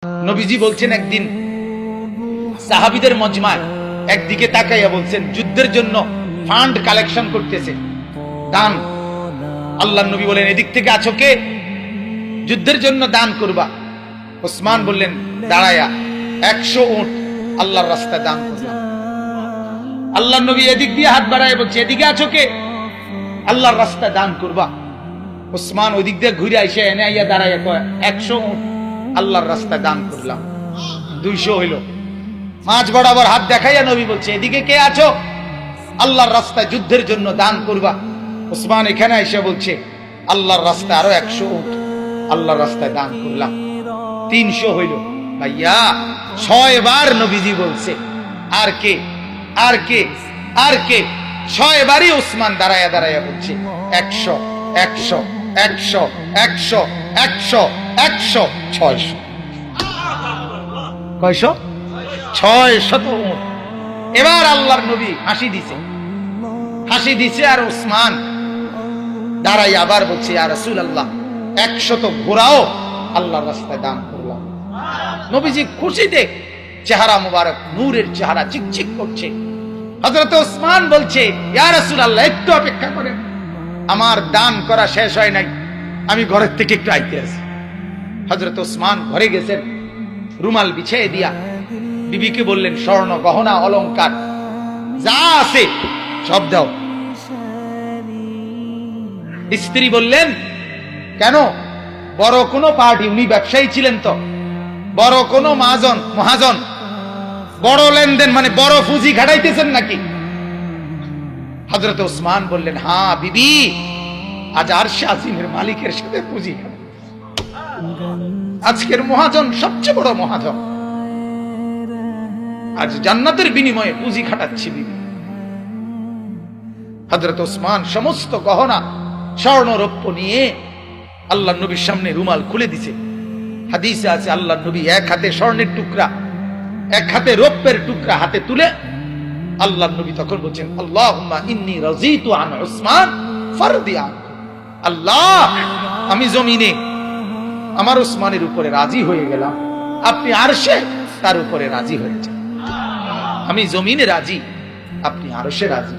নবীজি বলছেন একদিন সাহাবীদের মজমায় একদিকে তাকাইয়া বলছেন যুদ্ধের জন্য ফান্ড কালেকশন করতেছে, দান। আল্লাহর নবী বলেন এদিক থেকে আছো কে? যুদ্ধের জন্য দান করবা। ওসমান বললেন দাঁড়ায়া 100 উট আল্লাহর রাস্তায় দান করলাম। আল্লাহর নবী এদিক দিয়ে হাত বাড়ায় বলছে এদিকে আছো কে? আল্লাহর রাস্তায় দান করবা। ওসমান ওই দিক দিয়ে ঘুরে এসে এনে আইয়া দাঁড়াইয়া কয় 100 উট আল্লাহর রাস্তায় দান করলাম। 200 হইল। মাঝ বরাবর হাত দেখাইয়া নবী বলছে এদিকে কে আছো? আল্লাহর রাস্তায় যুদ্ধের জন্য দান করবা। ওসমান এখানে এসে বলছে আল্লাহর রাস্তায় আরো 100 উট আল্লাহর রাস্তায় দান করলাম। 300 হইল। ভাইয়া 6 বার নবীজি বলছে আর কে আর কে আর কে? 6 বারই ওসমান দাঁড়াইয়া দাঁড়াইয়া বলছে 100 100 100 100 100 100 600। কয়শো? 600 উট। এবার আল্লাহর নবী হাসি দিছে আর ওসমান দাঁড়াই আবার বলছে ইয়া রাসূলুল্লাহ 100 ঘোড়াও আল্লাহর রাস্তায় দান করলাম। নবীজি খুশিতে চেহারা মুবারক নূরের চেহারা চিকচিক করছে। হযরত ওসমান বলছে ইয়া রাসূলুল্লাহ একটু অপেক্ষা করেন, আমার দান করা শেষ হয় নাই, আমি ঘরের থেকে একটু আইতে আছি। হযরত ওসমান ঘরে গেছেন, রুমাল বিছিয়ে দিয়া বিবিকে বললেন স্বর্ণ গহনা অলংকার যা আছে সব দাও। স্ত্রী বললেন কেন? বড় কোনো পার্টি, উনি ব্যবসায়ী ছিলেন তো, বড় কোনো মহাজন, বড় লেনদেন মানে বড় পুঁজি খাটাইতেছেন নাকি? হযরত ওসমান বললেন হ্যাঁ বিবি, আজ আরশে আজিমের মালিকের সাথে পুঁজি খাটাই, আজকের মহাজন সবচেয়ে বড় মহাজন, আজ জান্নাতের বিনিময়ে পুঁজি খাটাচ্ছি বিবি। হযরত ওসমান সমস্ত গহনা স্বর্ণ রৌপ্য নিয়ে আল্লাহর নবীর সামনে রুমাল খুলে দিছে। হাদিসে আছে আল্লাহর নবী এক হাতে স্বর্ণের টুকরা এক হাতে রৌপ্যের টুকরা হাতে তুলে আল্লাহর নবী তখন বলছেন আল্লাহুম্মা ইন্নী রাযীতু আন উসমান ফারদি আন। আল্লাহ আমি জমিনে আমার উসমানের উপরে রাজি হয়ে গেলাম, আপনি আরশে তার উপরে রাজি হয়েছেন। আমি জমিনে রাজি, আপনি আরশে রাজি।